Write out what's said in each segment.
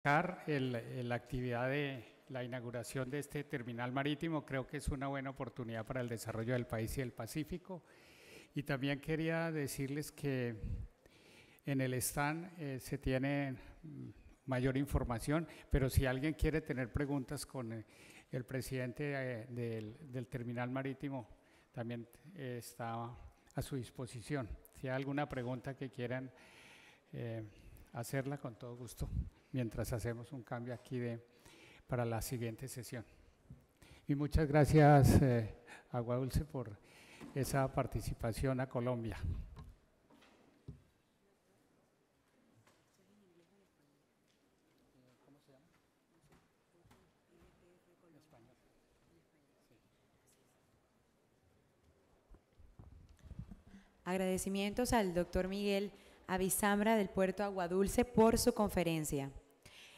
La actividad de la inauguración de este terminal marítimo. Creo que es una buena oportunidad para el desarrollo del país y del Pacífico. Y también quería decirles que en el stand se tiene mayor información, pero si alguien quiere tener preguntas con el presidente del terminal marítimo, también está a su disposición. Si hay alguna pregunta que quieran hacerla, con todo gusto, mientras hacemos un cambio aquí para la siguiente sesión. Y muchas gracias, Agua Dulce, por esa participación a Colombia. ¿Cómo se llama? En español. Agradecimientos al doctor Miguel Avizambra del Puerto Agua Dulce por su conferencia.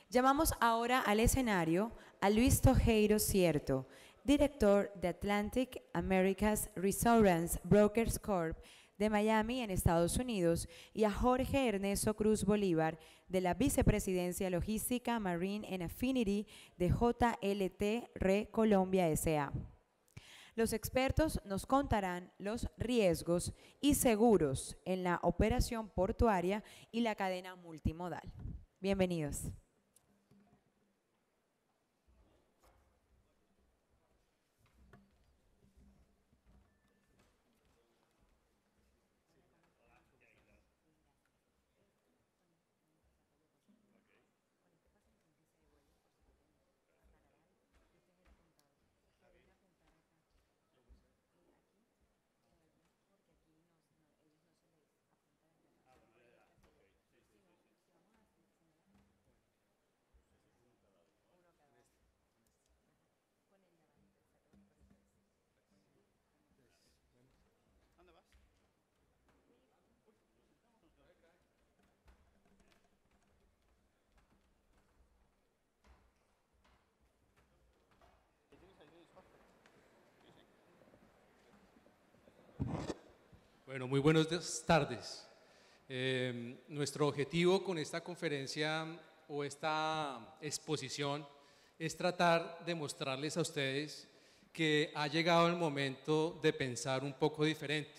Llamamos ahora al escenario a Luis Tojeiro Cierto, director de Atlantic Americas Reassurance Brokers Corp. De Miami, en Estados Unidos, y a Jorge Ernesto Cruz Bolívar, de la Vicepresidencia Logística Marine and Affinity de JLT Re Colombia S.A. Los expertos nos contarán los riesgos y seguros en la operación portuaria y la cadena multimodal. Bienvenidos. Bueno, muy buenas tardes. Nuestro objetivo con esta conferencia o esta exposición es tratar de mostrarles a ustedes que ha llegado el momento de pensar un poco diferente.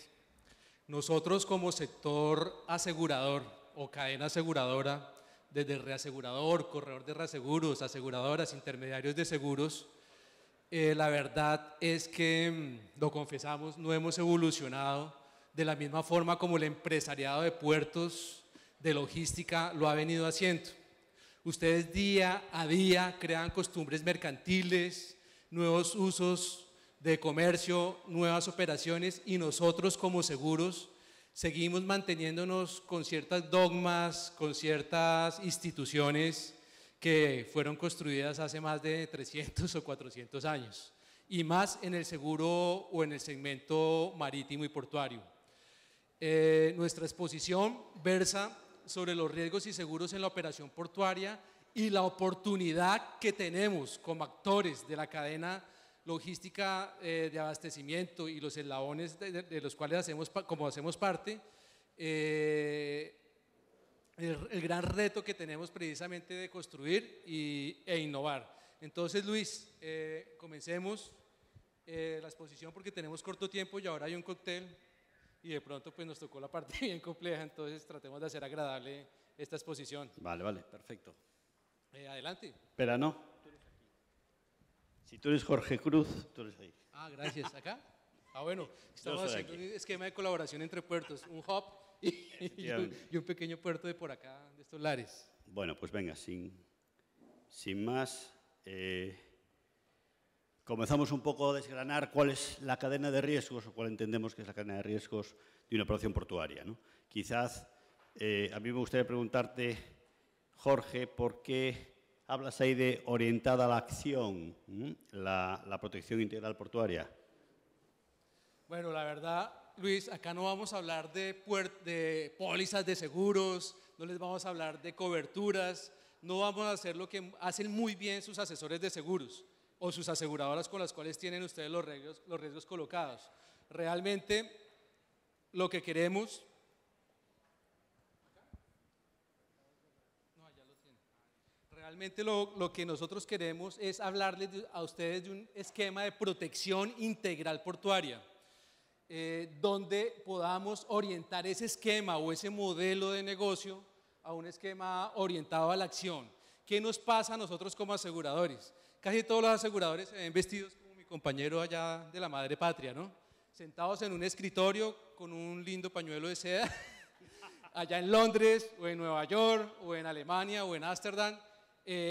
Nosotros como sector asegurador o cadena aseguradora, desde el reasegurador, corredor de reaseguros, aseguradoras, intermediarios de seguros, la verdad es que, lo confesamos, no hemos evolucionado de la misma forma como el empresariado de puertos, de logística, lo ha venido haciendo. Ustedes día a día crean costumbres mercantiles, nuevos usos de comercio, nuevas operaciones, y nosotros como seguros seguimos manteniéndonos con ciertas dogmas, con ciertas instituciones que fueron construidas hace más de 300 o 400 años, y más en el seguro o en el segmento marítimo y portuario. Nuestra exposición versa sobre los riesgos y seguros en la operación portuaria y la oportunidad que tenemos como actores de la cadena logística de abastecimiento y los eslabones de los cuales hacemos parte, el gran reto que tenemos precisamente de construir e innovar. Entonces, Luis, comencemos la exposición porque tenemos corto tiempo y ahora hay un cóctel y de pronto pues nos tocó la parte bien compleja, entonces tratemos de hacer agradable esta exposición. Vale, perfecto. Adelante. Espera, no. Si tú eres Jorge Cruz, tú eres ahí. Ah, gracias. ¿Acá? Ah, bueno, estamos haciendo un esquema de colaboración entre puertos, un hub y un pequeño puerto de por acá, de estos lares. Bueno, pues venga, sin más, comenzamos un poco a desgranar cuál es la cadena de riesgos o cuál entendemos que es la cadena de riesgos de una operación portuaria, ¿no? Quizás a mí me gustaría preguntarte, Jorge, ¿por qué hablas ahí de orientada a la acción, la protección integral portuaria? Bueno, la verdad, Luis, acá no vamos a hablar de pólizas de seguros, no les vamos a hablar de coberturas, no vamos a hacer lo que hacen muy bien sus asesores de seguros o sus aseguradoras con las cuales tienen ustedes los riesgos colocados. Realmente lo que queremos… Realmente lo que nosotros queremos es hablarles a ustedes de un esquema de protección integral portuaria, donde podamos orientar ese esquema o ese modelo de negocio a un esquema orientado a la acción. ¿Qué nos pasa a nosotros como aseguradores? Casi todos los aseguradores se ven vestidos como mi compañero allá de la madre patria, ¿no? Sentados en un escritorio con un lindo pañuelo de seda, allá en Londres, o en Nueva York, o en Alemania, o en Ámsterdam,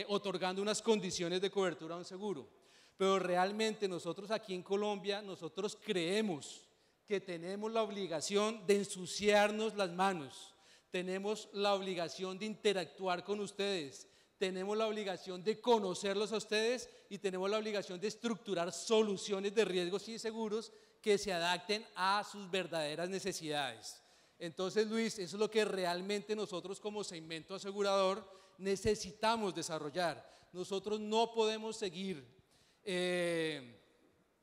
otorgando unas condiciones de cobertura a un seguro. Pero realmente nosotros aquí en Colombia, nosotros creemos que tenemos la obligación de ensuciarnos las manos, tenemos la obligación de interactuar con ustedes, tenemos la obligación de conocerlos a ustedes y tenemos la obligación de estructurar soluciones de riesgos y seguros que se adapten a sus verdaderas necesidades. Entonces, Luis, eso es lo que realmente nosotros como segmento asegurador necesitamos desarrollar. Nosotros no podemos seguir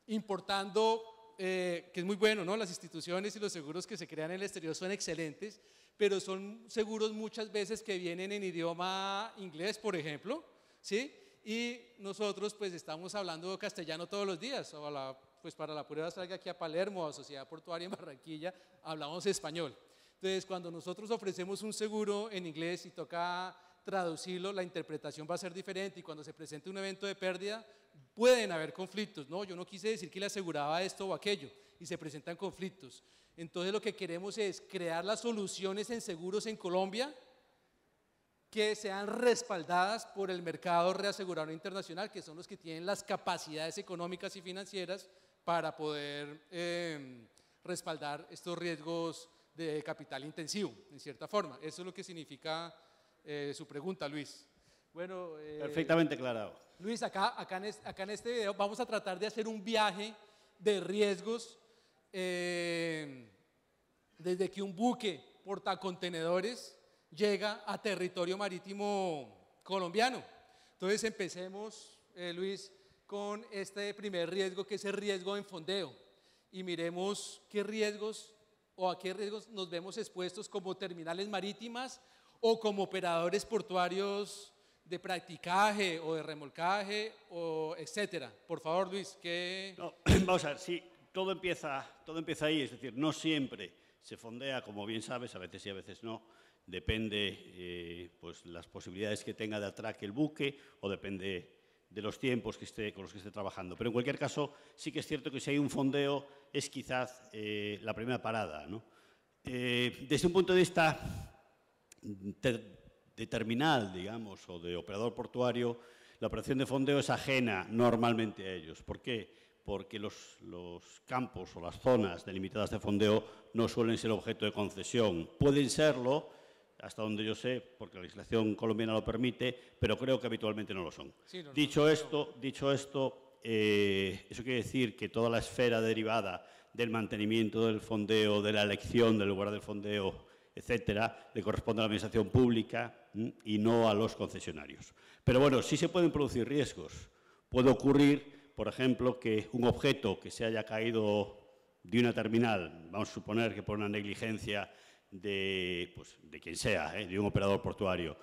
importando, que es muy bueno, ¿no? Las instituciones y los seguros que se crean en el exterior son excelentes, pero son seguros muchas veces que vienen en idioma inglés, por ejemplo, ¿sí? Y nosotros pues estamos hablando castellano todos los días, pues para la prueba salga aquí a Palermo, a Sociedad Portuaria en Barranquilla, hablamos español. Entonces, cuando nosotros ofrecemos un seguro en inglés y toca traducirlo, la interpretación va a ser diferente y cuando se presente un evento de pérdida, pueden haber conflictos, ¿no? Yo no quise decir que le aseguraba esto o aquello y se presentan conflictos. Entonces, lo que queremos es crear las soluciones en seguros en Colombia que sean respaldadas por el mercado reasegurador internacional, que son los que tienen las capacidades económicas y financieras para poder respaldar estos riesgos de capital intensivo, en cierta forma. Eso es lo que significa su pregunta, Luis. Bueno, perfectamente aclarado. Luis, acá en este video vamos a tratar de hacer un viaje de riesgos desde que un buque portacontenedores llega a territorio marítimo colombiano. Entonces empecemos, Luis, con este primer riesgo, que es el riesgo en fondeo, y miremos qué riesgos o a qué riesgos nos vemos expuestos como terminales marítimas o como operadores portuarios de practicaje o de remolcaje, o etcétera. Por favor, Luis, ¿qué? No, vamos a ver, sí, todo empieza ahí, es decir, no siempre se fondea, como bien sabes, a veces sí, a veces no, depende pues las posibilidades que tenga de atraque el buque o depende de los tiempos con los que esté trabajando. Pero en cualquier caso, sí que es cierto que si hay un fondeo es quizás la primera parada, ¿no? Desde un punto de vista de terminal, digamos, o de operador portuario, la operación de fondeo es ajena normalmente a ellos. ¿Por qué? Porque los campos o las zonas delimitadas de fondeo no suelen ser objeto de concesión. Pueden serlo, hasta donde yo sé, porque la legislación colombiana lo permite, pero creo que habitualmente no lo son. Sí, dicho esto, eso quiere decir que toda la esfera derivada del mantenimiento del fondeo, de la elección del lugar del fondeo, etcétera, le corresponde a la administración pública y no a los concesionarios. Pero bueno, sí se pueden producir riesgos. Puede ocurrir, por ejemplo, que un objeto que se haya caído de una terminal, vamos a suponer que por una negligencia de quien sea, de un operador portuario,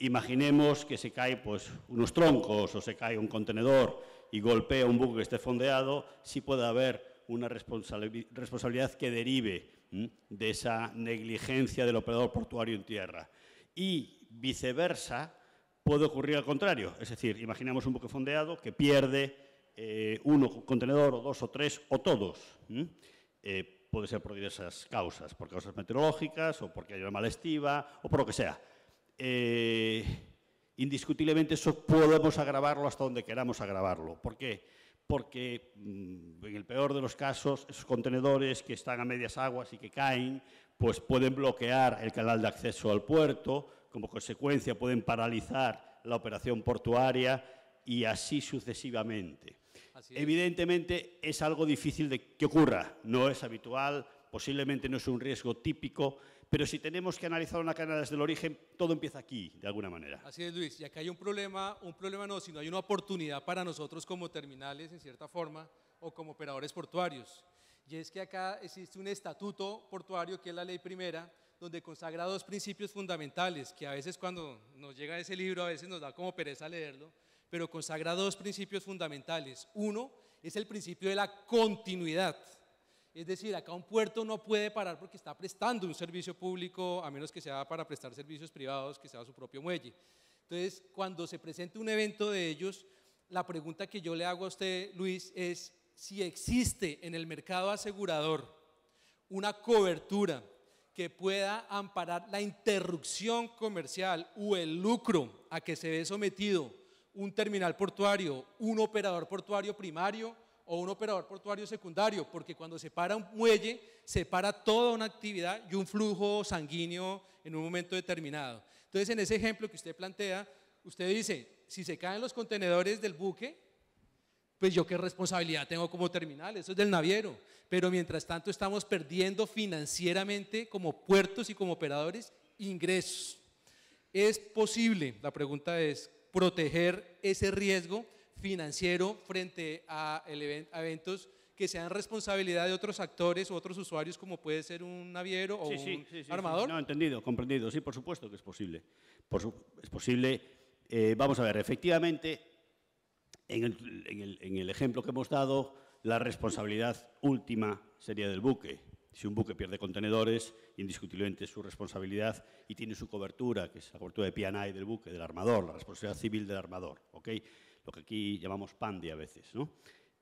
imaginemos que se caen unos troncos o se cae un contenedor y golpea un buque que esté fondeado, sí puede haber una responsabilidad que derive de esa negligencia del operador portuario en tierra. Y viceversa, puede ocurrir al contrario. Es decir, imaginamos un buque fondeado que pierde un contenedor o dos o tres o todos. Puede ser por diversas causas, por causas meteorológicas o porque hay una mala estiva o por lo que sea. Indiscutiblemente eso podemos agravarlo hasta donde queramos agravarlo. ¿Por qué? Porque en el peor de los casos, esos contenedores que están a medias aguas y que caen, pues pueden bloquear el canal de acceso al puerto, como consecuencia pueden paralizar la operación portuaria y así sucesivamente. Evidentemente es algo difícil de que ocurra, no es habitual, posiblemente no es un riesgo típico, pero si tenemos que analizar una cadena desde el origen, todo empieza aquí, de alguna manera. Así es, Luis, y acá hay un problema no, sino hay una oportunidad para nosotros como terminales, en cierta forma, o como operadores portuarios. Y es que acá existe un estatuto portuario, que es la ley primera, donde consagra dos principios fundamentales, que a veces cuando nos llega ese libro a veces nos da como pereza leerlo, pero consagra dos principios fundamentales. Uno es el principio de la continuidad. Es decir, acá un puerto no puede parar porque está prestando un servicio público, a menos que sea para prestar servicios privados, que sea su propio muelle. Entonces, cuando se presente un evento de ellos, la pregunta que yo le hago a usted, Luis, es si existe en el mercado asegurador una cobertura que pueda amparar la interrupción comercial o el lucro a que se ve sometido un terminal portuario, un operador portuario primario o un operador portuario secundario, porque cuando se para un muelle, se para toda una actividad y un flujo sanguíneo en un momento determinado. Entonces, en ese ejemplo que usted plantea, usted dice, si se caen los contenedores del buque, pues yo qué responsabilidad tengo como terminal, eso es del naviero, pero mientras tanto estamos perdiendo financieramente como puertos y como operadores ingresos. ¿Es posible, la pregunta es, proteger ese riesgo financiero frente a eventos que sean responsabilidad de otros actores o otros usuarios, como puede ser un naviero o un armador? No, entendido, comprendido. Sí, por supuesto que es posible. Es posible. Vamos a ver, efectivamente, en el ejemplo que hemos dado, la responsabilidad última sería del buque. Si un buque pierde contenedores, indiscutiblemente es su responsabilidad y tiene su cobertura, que es la cobertura de P&I del buque, del armador, la responsabilidad civil del armador, ¿ok? Lo que aquí llamamos PANDI a veces, ¿no?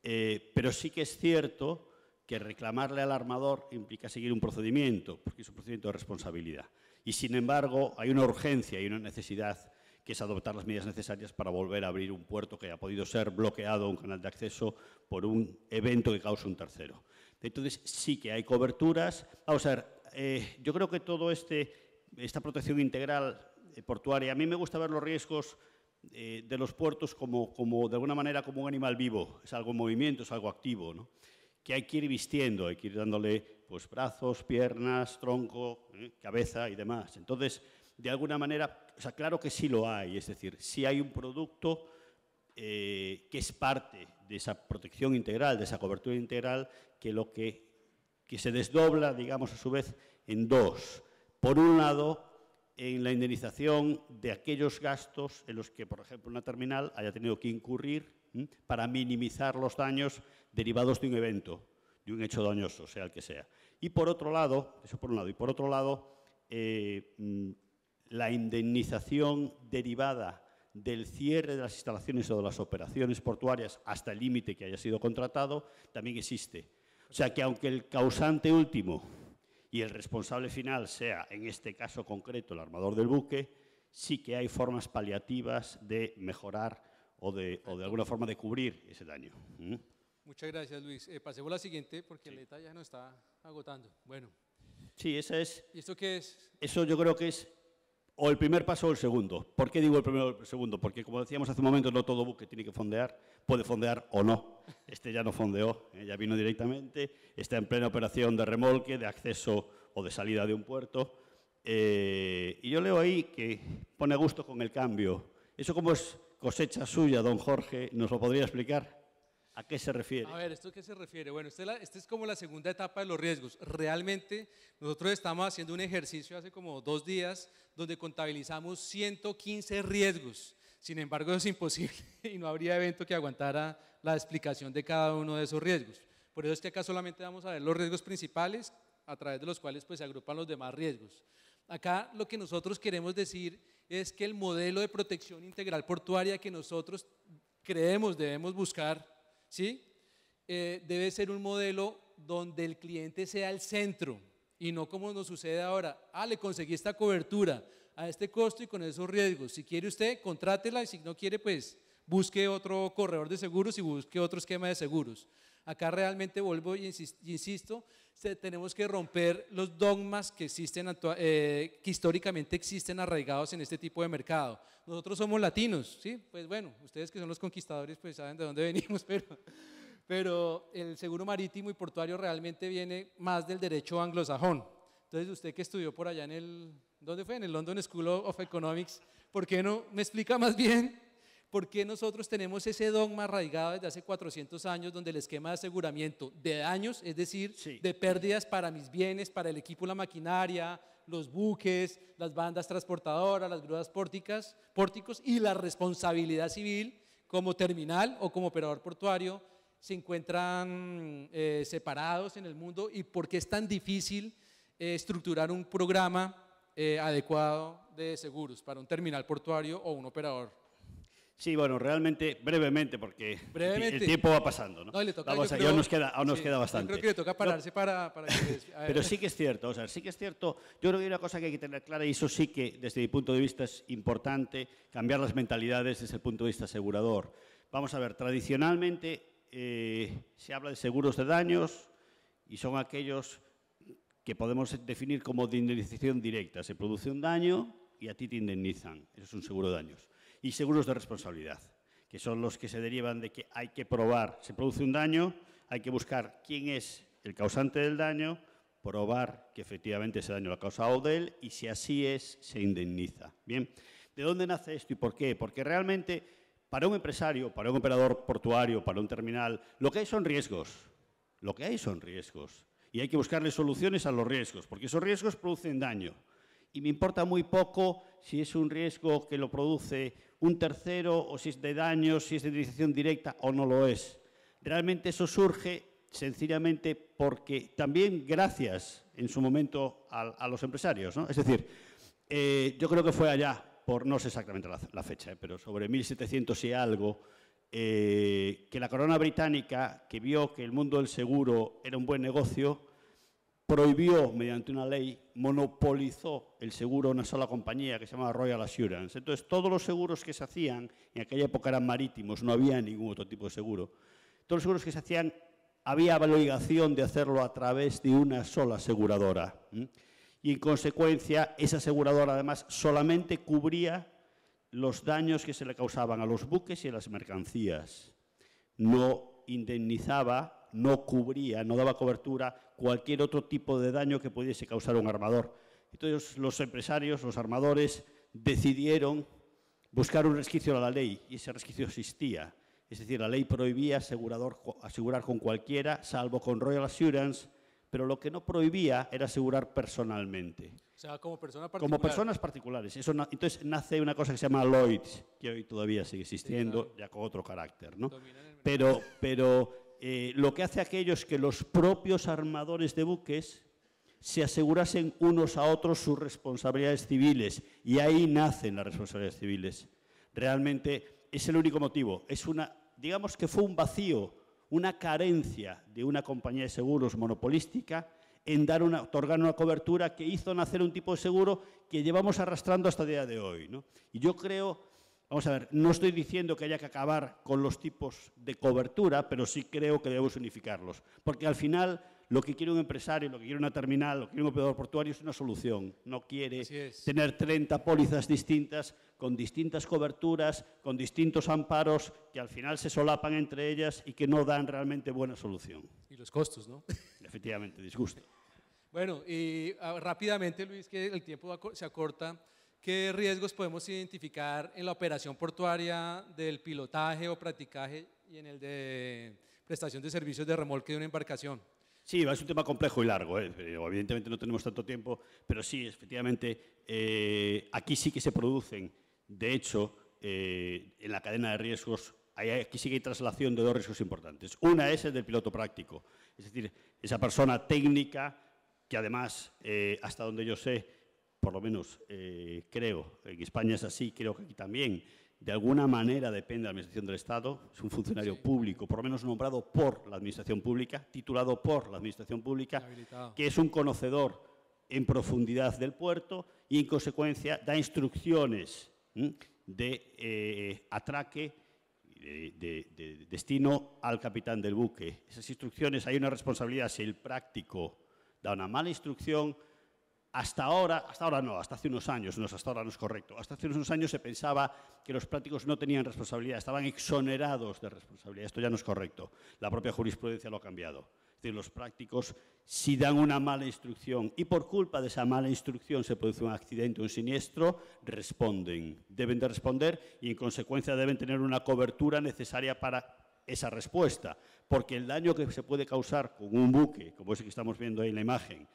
Pero sí que es cierto que reclamarle al armador implica seguir un procedimiento, porque es un procedimiento de responsabilidad. Y sin embargo, hay una urgencia y una necesidad, que es adoptar las medidas necesarias para volver a abrir un puerto que haya podido ser bloqueado, un canal de acceso, por un evento que causa un tercero. Entonces, sí que hay coberturas. Vamos a ver, yo creo que todo esta protección integral portuaria, a mí me gusta ver los riesgos de los puertos como de alguna manera como un animal vivo, es algo en movimiento, es algo activo, ¿no? Que hay que ir vistiendo, hay que ir dándole pues, brazos, piernas, tronco, cabeza y demás. Entonces, de alguna manera, o sea, claro que sí lo hay, es decir, sí hay un producto que es parte de esa protección integral, de esa cobertura integral, que se desdobla, digamos, a su vez, en dos. Por un lado, en la indemnización de aquellos gastos en los que, por ejemplo, una terminal haya tenido que incurrir para minimizar los daños derivados de un evento, de un hecho dañoso, sea el que sea. Y por otro lado, eso por un lado, y por otro lado, la indemnización derivada del cierre de las instalaciones o de las operaciones portuarias hasta el límite que haya sido contratado, también existe. O sea que aunque el causante último y el responsable final sea, en este caso concreto, el armador del buque, sí que hay formas paliativas de mejorar o de alguna forma de cubrir ese daño. Muchas gracias, Luis. Pasemos a la siguiente porque el ETA ya nos está agotando. Bueno. Sí, esa es. ¿Y esto qué es? Eso yo creo que es o el primer paso o el segundo. ¿Por qué digo el primero o el segundo? Porque, como decíamos hace un momento, no todo buque tiene que fondear, puede fondear o no. Este ya no fondeó, ya vino directamente, está en plena operación de remolque, de acceso o de salida de un puerto. Y yo leo ahí que pone a gusto con el cambio. ¿Eso cómo es cosecha suya, don Jorge? ¿Nos lo podría explicar? ¿A qué se refiere? A ver, ¿esto a qué se refiere? Bueno, esta es como la segunda etapa de los riesgos. Realmente nosotros estamos haciendo un ejercicio hace como 2 días donde contabilizamos 115 riesgos. Sin embargo, es imposible y no habría evento que aguantara la explicación de cada uno de esos riesgos. Por eso es que acá solamente vamos a ver los riesgos principales a través de los cuales pues, se agrupan los demás riesgos. Acá lo que nosotros queremos decir es que el modelo de protección integral portuaria que nosotros creemos debemos buscar, ¿sí? Debe ser un modelo donde el cliente sea el centro y no como nos sucede ahora. Le conseguí esta cobertura a este costo y con esos riesgos. Si quiere usted, contrátela y si no quiere, pues busque otro corredor de seguros y busque otro esquema de seguros. Acá realmente vuelvo y insisto, tenemos que romper los dogmas que existen, que históricamente existen arraigados en este tipo de mercado. Nosotros somos latinos, ¿sí? Pues bueno, ustedes que son los conquistadores pues saben de dónde venimos, pero el seguro marítimo y portuario realmente viene más del derecho anglosajón. Entonces usted que estudió por allá ¿dónde fue? En el London School of Economics, ¿por qué no me explica más bien por qué nosotros tenemos ese dogma arraigado desde hace 400 años donde el esquema de aseguramiento de daños, es decir, sí, de pérdidas para mis bienes, para el equipo, la maquinaria, los buques, las bandas transportadoras, las grúas pórticos y la responsabilidad civil como terminal o como operador portuario se encuentran separados en el mundo y por qué es tan difícil estructurar un programa adecuado de seguros para un terminal portuario o un operador. Sí, bueno, realmente, brevemente, porque Brevemente. el tiempo va pasando, ¿no? No, y le toca, Vamos, yo aún creo- nos queda Yo bastante. creo que le toca pararse para que... a ver. Pero sí que es cierto, o sea, sí que es cierto. Yo creo que hay una cosa que hay que tener clara, y eso sí que desde mi punto de vista es importante, cambiar las mentalidades desde el punto de vista asegurador. Vamos a ver, tradicionalmente se habla de seguros de daños y son aquellos que podemos definir como de indemnización directa. Se produce un daño y a ti te indemnizan. Eso es un seguro de daños. Y seguros de responsabilidad, que son los que se derivan de que hay que probar. Se produce un daño, hay que buscar quién es el causante del daño, probar que efectivamente ese daño lo ha causado él y si así es, se indemniza. Bien, ¿de dónde nace esto y por qué? Porque realmente para un empresario, para un operador portuario, para un terminal, lo que hay son riesgos. Lo que hay son riesgos. Y hay que buscarle soluciones a los riesgos, porque esos riesgos producen daño. Y me importa muy poco si es un riesgo que lo produce un tercero o si es de daños, si es de indemnización directa o no lo es. Realmente eso surge sencillamente porque también gracias en su momento a los empresarios, ¿no? Es decir, yo creo que fue allá, por no sé exactamente la fecha, pero sobre 1700 y algo, que la corona británica, que vio que el mundo del seguro era un buen negocio, prohibió, mediante una ley, monopolizó el seguro a una sola compañía que se llamaba Royal Assurance. Entonces, todos los seguros que se hacían, en aquella época eran marítimos, no había ningún otro tipo de seguro. Todos los seguros que se hacían, había la obligación de hacerlo a través de una sola aseguradora. Y, en consecuencia, esa aseguradora, además, solamente cubría los daños que se le causaban a los buques y a las mercancías. No indemnizaba, no cubría, no daba cobertura cualquier otro tipo de daño que pudiese causar un armador. Entonces los empresarios, los armadores, decidieron buscar un resquicio a la ley y ese resquicio existía. Es decir, la ley prohibía asegurar con cualquiera, salvo con Royal Assurance, pero lo que no prohibía era asegurar personalmente. O sea, como persona particular. Como personas particulares. Entonces nace una cosa que se llama Lloyd's, que hoy todavía sigue existiendo, sí, claro, ya con otro carácter, ¿no? Pero lo que hace aquello es que los propios armadores de buques se asegurasen unos a otros sus responsabilidades civiles y ahí nacen las responsabilidades civiles. Realmente es el único motivo. Digamos que fue un vacío, una carencia de una compañía de seguros monopolística en otorgar una cobertura que hizo nacer un tipo de seguro que llevamos arrastrando hasta el día de hoy, ¿no? Y yo creo, vamos a ver, no estoy diciendo que haya que acabar con los tipos de cobertura, pero sí creo que debemos unificarlos, porque al final lo que quiere un empresario, lo que quiere una terminal, lo que quiere un operador portuario es una solución. No quiere tener 30 pólizas distintas, con distintas coberturas, con distintos amparos, que al final se solapan entre ellas y que no dan realmente buena solución. Y los costos, ¿no? Efectivamente, disgusto. Bueno, y rápidamente, Luis, que el tiempo se acorta, ¿qué riesgos podemos identificar en la operación portuaria del pilotaje o practicaje y en el de prestación de servicios de remolque de una embarcación? Sí, es un tema complejo y largo, evidentemente no tenemos tanto tiempo, pero sí, efectivamente, aquí sí que se producen, de hecho, en la cadena de riesgos, aquí sí que hay traslación de dos riesgos importantes. Una es el del piloto práctico, es decir, esa persona técnica que además, hasta donde yo sé, por lo menos creo, en España es así, creo que aquí también, de alguna manera depende de la Administración del Estado, es un funcionario público, por lo menos nombrado por la Administración Pública, titulado por la Administración Pública, que es un conocedor en profundidad del puerto y, en consecuencia, da instrucciones de atraque, de destino al capitán del buque. Esas instrucciones, hay una responsabilidad si el práctico da una mala instrucción. Hasta ahora no, hasta hace unos años, hasta ahora no es correcto, hasta hace unos años se pensaba que los prácticos no tenían responsabilidad, estaban exonerados de responsabilidad. Esto ya no es correcto, la propia jurisprudencia lo ha cambiado. Es decir, los prácticos, si dan una mala instrucción y por culpa de esa mala instrucción se produce un accidente o un siniestro, responden, deben de responder y en consecuencia deben tener una cobertura necesaria para esa respuesta, porque el daño que se puede causar con un buque, como ese que estamos viendo ahí en la imagen,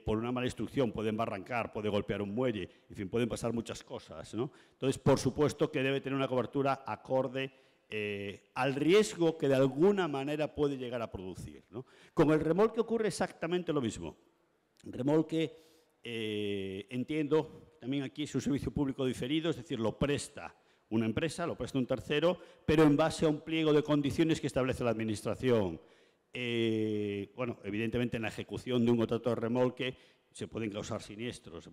por una mala instrucción puede embarrancar, puede golpear un muelle, en fin, pueden pasar muchas cosas, ¿no? Entonces, por supuesto que debe tener una cobertura acorde al riesgo que de alguna manera puede llegar a producir, ¿no? Con el remolque ocurre exactamente lo mismo. El remolque, entiendo, también aquí es un servicio público diferido, es decir, lo presta una empresa, lo presta un tercero, pero en base a un pliego de condiciones que establece la Administración. Bueno, evidentemente en la ejecución de un contrato de remolque se pueden causar siniestros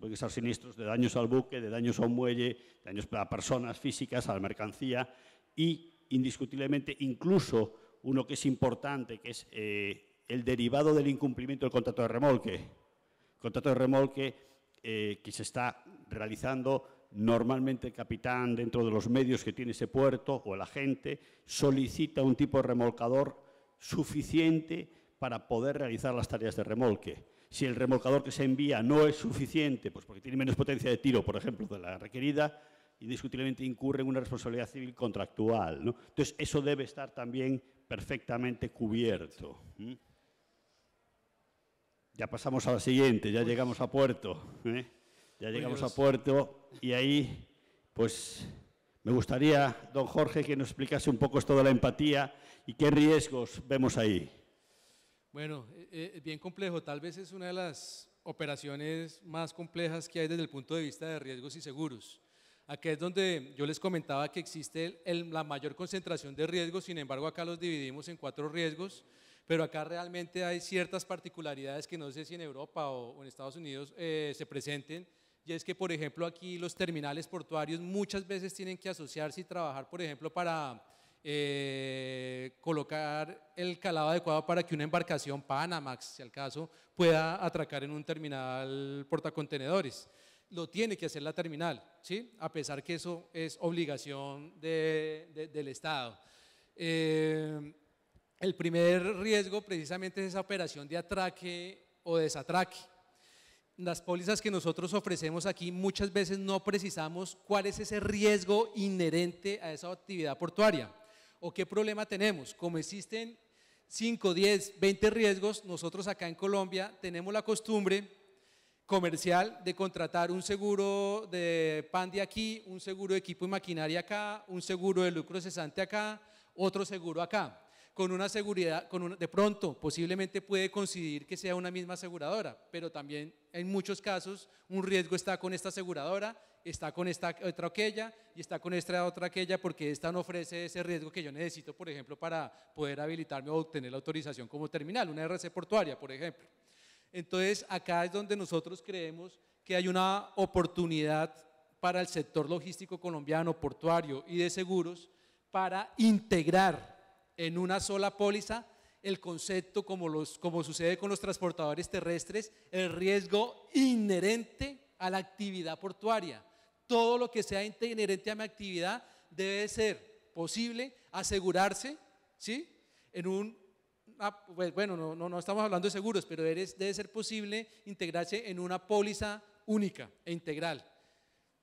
de daños al buque, de daños a un muelle, daños a personas físicas, a la mercancía y, indiscutiblemente, incluso uno que es importante, que es el derivado del incumplimiento del contrato de remolque. El contrato de remolque que se está realizando, normalmente el capitán, dentro de los medios que tiene ese puerto, o el agente, solicita un tipo de remolcador suficiente para poder realizar las tareas de remolque. Si el remolcador que se envía no es suficiente, pues porque tiene menos potencia de tiro, por ejemplo, de la requerida, indiscutiblemente incurre en una responsabilidad civil contractual, ¿no? Entonces, eso debe estar también perfectamente cubierto. Ya pasamos a la siguiente, ya llegamos a puerto, ¿eh? Ya llegamos a puerto y ahí, pues, me gustaría, don Jorge, que nos explicase un poco esto de la empatía y qué riesgos vemos ahí. Bueno, es bien complejo, tal vez es una de las operaciones más complejas que hay desde el punto de vista de riesgos y seguros. Aquí es donde yo les comentaba que existe la mayor concentración de riesgos, sin embargo acá los dividimos en 4 riesgos, pero acá realmente hay ciertas particularidades que no sé si en Europa o en Estados Unidos se presenten, y es que, por ejemplo, aquí los terminales portuarios muchas veces tienen que asociarse y trabajar, por ejemplo, para colocar el calado adecuado para que una embarcación Panamax, si al caso, pueda atracar en un terminal portacontenedores. Lo tiene que hacer la terminal, ¿sí? A pesar que eso es obligación del Estado. El primer riesgo precisamente es esa operación de atraque o desatraque. Las pólizas que nosotros ofrecemos aquí muchas veces no precisamos cuál es ese riesgo inherente a esa actividad portuaria o qué problema tenemos. Como existen 5, 10, 20 riesgos, nosotros acá en Colombia tenemos la costumbre comercial de contratar un seguro de PAN de aquí, un seguro de equipo y maquinaria acá, un seguro de lucro cesante acá, otro seguro acá. Con una seguridad, de pronto posiblemente puede coincidir que sea una misma aseguradora, pero también en muchos casos un riesgo está con esta aseguradora, está con esta otra aquella y está con esta otra aquella porque esta no ofrece ese riesgo que yo necesito, por ejemplo, para poder habilitarme o obtener la autorización como terminal, una RC portuaria, por ejemplo. Entonces, acá es donde nosotros creemos que hay una oportunidad para el sector logístico colombiano, portuario y de seguros para integrar en una sola póliza el concepto, como sucede con los transportadores terrestres, el riesgo inherente a la actividad portuaria. Todo lo que sea inherente a mi actividad debe ser posible asegurarse, ¿sí? Bueno, no estamos hablando de seguros, pero debe ser posible integrarse en una póliza única e integral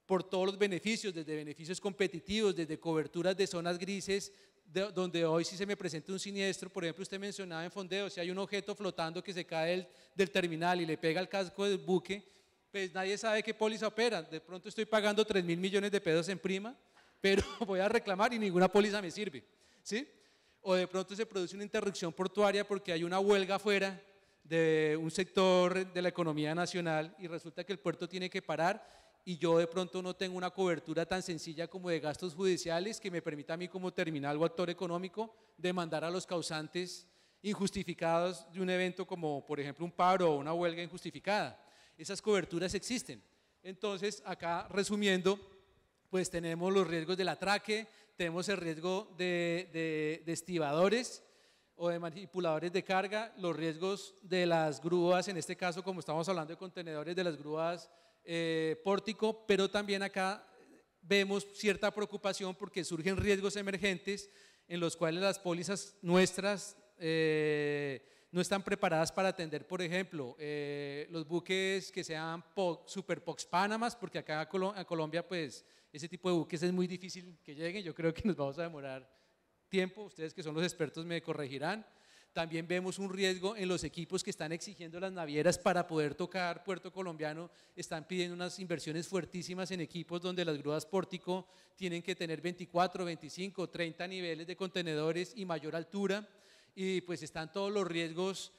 por todos los beneficios, desde beneficios competitivos, desde coberturas de zonas grises, donde hoy si se me presenta un siniestro, por ejemplo, usted mencionaba en fondeo, si hay un objeto flotando que se cae del terminal y le pega al casco del buque, pues nadie sabe qué póliza opera. De pronto estoy pagando 3.000 millones de pesos en prima, pero voy a reclamar y ninguna póliza me sirve, ¿sí? O de pronto se produce una interrupción portuaria porque hay una huelga afuera de un sector de la economía nacional y resulta que el puerto tiene que parar y yo de pronto no tengo una cobertura tan sencilla como de gastos judiciales que me permita a mí como terminal o actor económico demandar a los causantes injustificados de un evento como por ejemplo un paro o una huelga injustificada. Esas coberturas existen. Entonces acá resumiendo, pues tenemos los riesgos del atraque, tenemos el riesgo de estibadores o de manipuladores de carga, los riesgos de las grúas, en este caso como estamos hablando de contenedores, de las grúas pórtico, pero también acá vemos cierta preocupación porque surgen riesgos emergentes en los cuales las pólizas nuestras no están preparadas para atender, por ejemplo, los buques que sean Super Pox Panamas, porque acá a Colombia pues ese tipo de buques es muy difícil que lleguen, yo creo que nos vamos a demorar tiempo, ustedes que son los expertos me corregirán. También vemos un riesgo en los equipos que están exigiendo las navieras para poder tocar puerto colombiano. Están pidiendo unas inversiones fuertísimas en equipos donde las grúas pórtico tienen que tener 24, 25, 30 niveles de contenedores y mayor altura. Y pues están todos los riesgos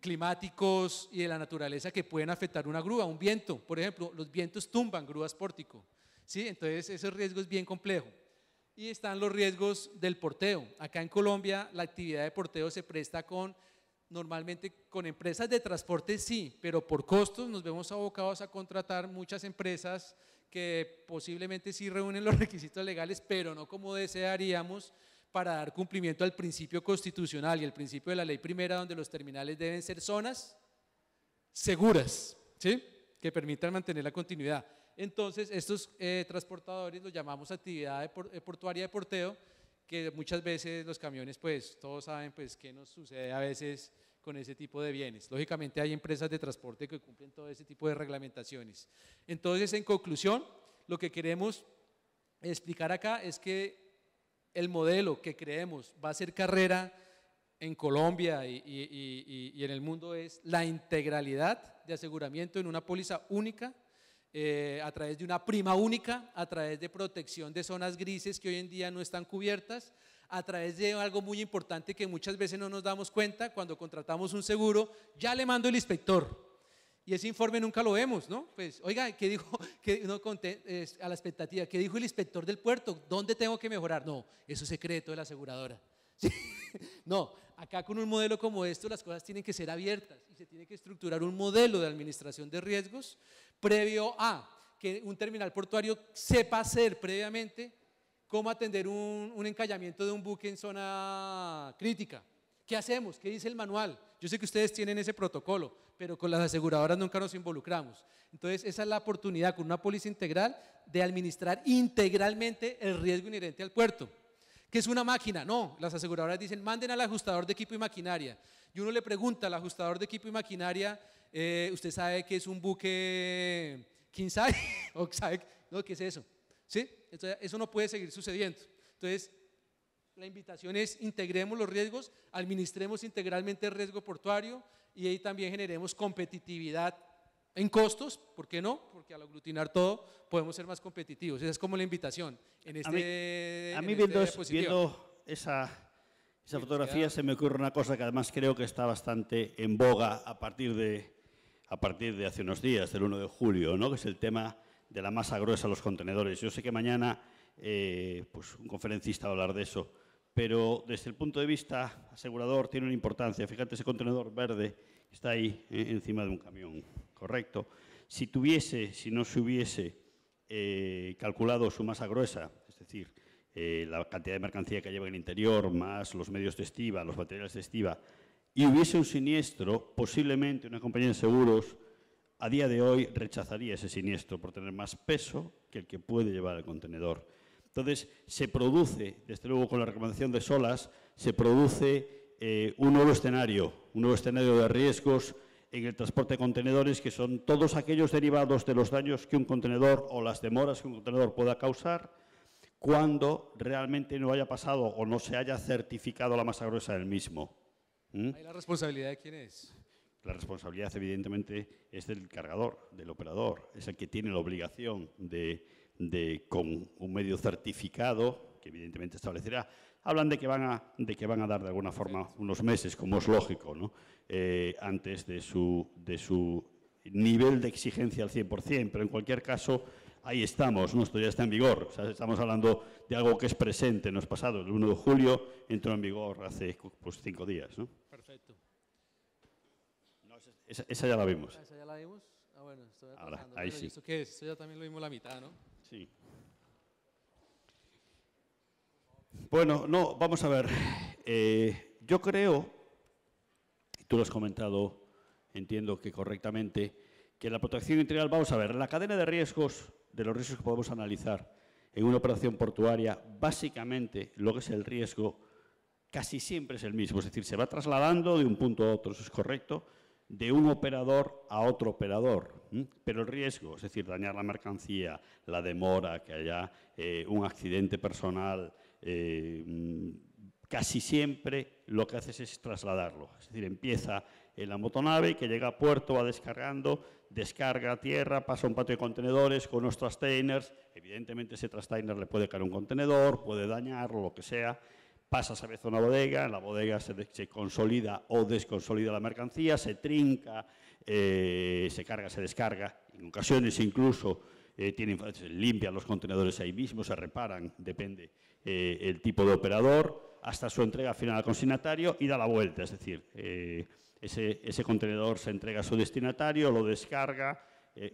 climáticos y de la naturaleza que pueden afectar una grúa. Un viento, por ejemplo, los vientos tumban grúas pórtico, ¿sí? Entonces ese riesgo es bien complejo. Y están los riesgos del porteo. Acá en Colombia la actividad de porteo se presta normalmente con empresas de transporte, sí, pero por costos nos vemos abocados a contratar muchas empresas que posiblemente sí reúnen los requisitos legales, pero no como desearíamos, para dar cumplimiento al principio constitucional y al principio de la ley primera, donde los terminales deben ser zonas seguras, ¿sí? Que permitan mantener la continuidad. Entonces, estos transportadores los llamamos actividad portuaria de porteo, que muchas veces los camiones, pues todos saben pues qué nos sucede a veces con ese tipo de bienes. Lógicamente hay empresas de transporte que cumplen todo ese tipo de reglamentaciones. Entonces, en conclusión, lo que queremos explicar acá es que el modelo que creemos va a ser carrera en Colombia y en el mundo es la integralidad de aseguramiento en una póliza única, a través de una prima única, a través de protección de zonas grises que hoy en día no están cubiertas, a través de algo muy importante que muchas veces no nos damos cuenta cuando contratamos un seguro, ya le mando el inspector. Y ese informe nunca lo vemos, ¿no? Pues, oiga, ¿qué dijo? A la expectativa, ¿qué dijo el inspector del puerto? ¿Dónde tengo que mejorar? No, eso es secreto de la aseguradora. ¿Sí? No, acá con un modelo como esto las cosas tienen que ser abiertas y se tiene que estructurar un modelo de administración de riesgos previo a que un terminal portuario sepa hacer previamente cómo atender un encallamiento de un buque en zona crítica. ¿Qué hacemos? ¿Qué dice el manual? Yo sé que ustedes tienen ese protocolo, pero con las aseguradoras nunca nos involucramos. Entonces, esa es la oportunidad con una póliza integral de administrar integralmente el riesgo inherente al puerto. ¿Qué es una máquina? No, las aseguradoras dicen, manden al ajustador de equipo y maquinaria. Y uno le pregunta al ajustador de equipo y maquinaria, ¿usted sabe qué es un buque king size? ¿O sabe, no, qué es eso? ¿Sí? Entonces, eso no puede seguir sucediendo. Entonces, la invitación es integremos los riesgos, administremos integralmente el riesgo portuario y ahí también generemos competitividad en costos, ¿por qué no? Porque al aglutinar todo podemos ser más competitivos. Esa es como la invitación. A mí viendo esa fotografía se me ocurre una cosa que además creo que está bastante en boga a partir de hace unos días, del 1 de julio, ¿no? Que es el tema de la masa gruesa de los contenedores. Yo sé que mañana pues un conferencista va a hablar de eso, pero desde el punto de vista asegurador tiene una importancia. Fíjate, ese contenedor verde está ahí encima de un camión, ¿correcto? Si no se hubiese calculado su masa gruesa, es decir, la cantidad de mercancía que lleva en el interior, más los medios de estiba, los materiales de estiba, y hubiese un siniestro, posiblemente una compañía de seguros a día de hoy rechazaría ese siniestro por tener más peso que el que puede llevar el contenedor. Entonces, se produce, desde luego con la recomendación de SOLAS, se produce un nuevo escenario de riesgos en el transporte de contenedores, que son todos aquellos derivados de los daños que un contenedor o las demoras que un contenedor pueda causar cuando realmente no haya pasado o no se haya certificado la masa gruesa del mismo. ¿Ahí la responsabilidad de quién es? La responsabilidad, evidentemente, es del cargador, del operador. Es el que tiene la obligación con un medio certificado, que evidentemente establecerá. Hablan de que van a dar de alguna forma unos meses, como es lógico, ¿no? Antes de su nivel de exigencia al 100%, pero en cualquier caso, ahí estamos, ¿no? Esto ya está en vigor. O sea, estamos hablando de algo que es presente, no es pasado. El 1 de julio entró en vigor hace pues, 5 días, ¿no? Perfecto. Esa ya la vimos. ¿Esa ya la vimos? Ah, bueno, estoy ahora, pasando. ahí Bueno, sí. ¿esto qué es? Esto ya también lo vimos la mitad, ¿no? Sí. Bueno, no, vamos a ver. Yo creo, y tú lo has comentado, entiendo que correctamente, que la protección integral, vamos a ver, la cadena de riesgos, de los riesgos que podemos analizar en una operación portuaria, básicamente lo que es el riesgo casi siempre es el mismo, es decir, se va trasladando de un punto a otro, eso es correcto, de un operador a otro operador, pero el riesgo, es decir, dañar la mercancía, la demora, que haya un accidente personal, que casi siempre lo que haces es trasladarlo. Es decir, empieza en la motonave, que llega a puerto, va descargando, descarga a tierra, pasa a un patio de contenedores con unos trastainers. Evidentemente ese trastainer le puede caer un contenedor, puede dañarlo, lo que sea. Pasa a veces a una bodega, en la bodega se consolida o desconsolida la mercancía, se trinca, se carga, se descarga. En ocasiones incluso se limpian los contenedores ahí mismo, se reparan, depende el tipo de operador, hasta su entrega final al consignatario y da la vuelta. Es decir, ese contenedor se entrega a su destinatario, lo descarga,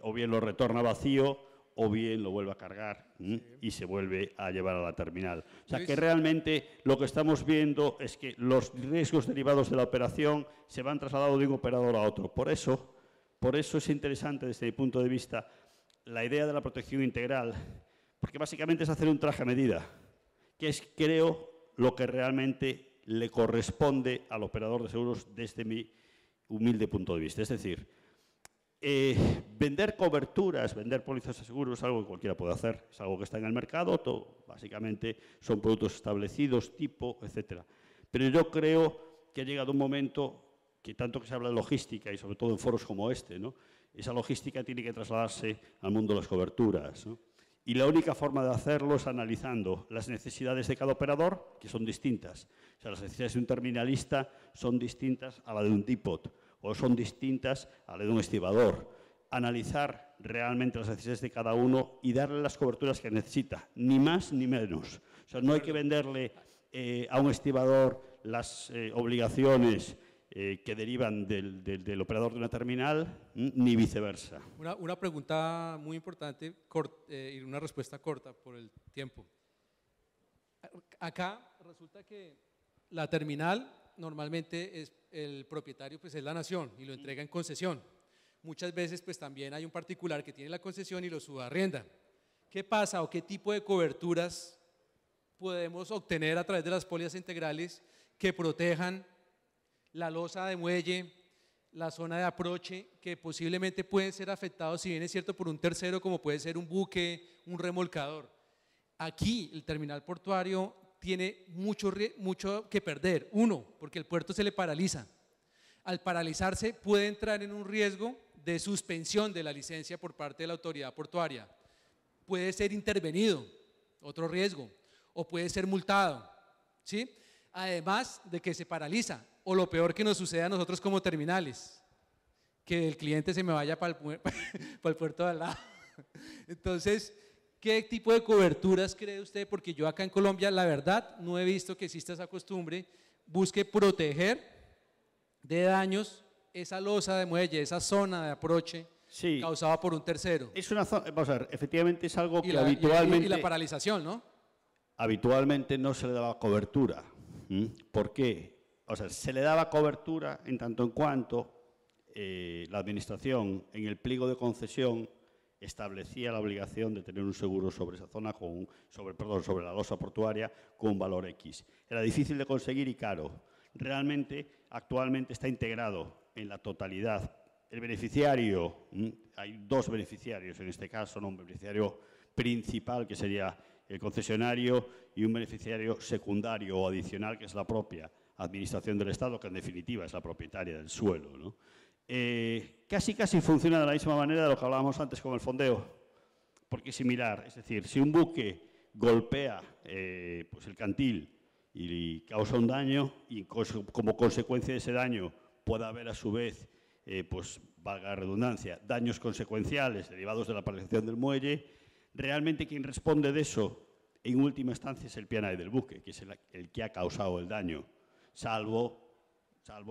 o bien lo retorna vacío, o bien lo vuelve a cargar y se vuelve a llevar a la terminal. O sea que realmente lo que estamos viendo es que los riesgos derivados de la operación se van trasladados de un operador a otro. Por eso es interesante desde mi punto de vista la idea de la protección integral, porque básicamente es hacer un traje a medida, que es, creo, lo que realmente le corresponde al operador de seguros desde mi humilde punto de vista. Es decir, vender coberturas, vender pólizas de seguros es algo que cualquiera puede hacer, es algo que está en el mercado, básicamente son productos establecidos, tipo, etcétera. Pero yo creo que ha llegado un momento que tanto que se habla de logística y sobre todo en foros como este, ¿no? Esa logística tiene que trasladarse al mundo de las coberturas, ¿no? Y la única forma de hacerlo es analizando las necesidades de cada operador, que son distintas. O sea, las necesidades de un terminalista son distintas a la de un depot, o son distintas a la de un estibador. Analizar realmente las necesidades de cada uno y darle las coberturas que necesita, ni más ni menos. O sea, no hay que venderle a un estibador las obligaciones que derivan del operador de una terminal, ni viceversa. Una pregunta muy importante y una respuesta corta por el tiempo. Acá resulta que la terminal normalmente es el propietario, pues es la nación y lo entrega en concesión. Muchas veces pues también hay un particular que tiene la concesión y lo subarrienda. ¿Qué pasa o qué tipo de coberturas podemos obtener a través de las pólizas integrales que protejan la losa de muelle, la zona de aproche, que posiblemente pueden ser afectados, si bien es cierto, por un tercero, como puede ser un buque, un remolcador? Aquí el terminal portuario tiene mucho que perder. Uno, porque el puerto se le paraliza. Al paralizarse puede entrar en un riesgo de suspensión de la licencia por parte de la autoridad portuaria. Puede ser intervenido, otro riesgo, o puede ser multado, ¿sí? Además de que se paraliza, o lo peor que nos sucede a nosotros como terminales, que el cliente se me vaya para el puerto de al lado. Entonces, ¿qué tipo de coberturas cree usted? Porque yo acá en Colombia, la verdad, no he visto que exista esa costumbre. Busque proteger de daños esa losa de muelle, esa zona de aproche causada por un tercero. Es una zona, vamos a ver, efectivamente es algo que habitualmente… Y la paralización, ¿no? Habitualmente no se le daba cobertura. ¿Por qué? O sea, se le daba cobertura en tanto en cuanto la administración en el pliego de concesión establecía la obligación de tener un seguro sobre esa zona, sobre la losa portuaria con un valor X. Era difícil de conseguir y caro. Realmente, actualmente está integrado en la totalidad. El beneficiario, hay dos beneficiarios en este caso, ¿no? Un beneficiario principal, que sería el concesionario, y un beneficiario secundario o adicional, que es la propia Administración del Estado, que en definitiva es la propietaria del suelo, ¿no? Casi funciona de la misma manera de lo que hablábamos antes con el fondeo, porque es similar. Es decir, si un buque golpea pues el cantil y causa un daño, y como consecuencia de ese daño puede haber a su vez, pues valga la redundancia, daños consecuenciales derivados de la paralización del muelle, realmente quien responde de eso en última instancia es el P&I del buque, que es el que ha causado el daño, salvo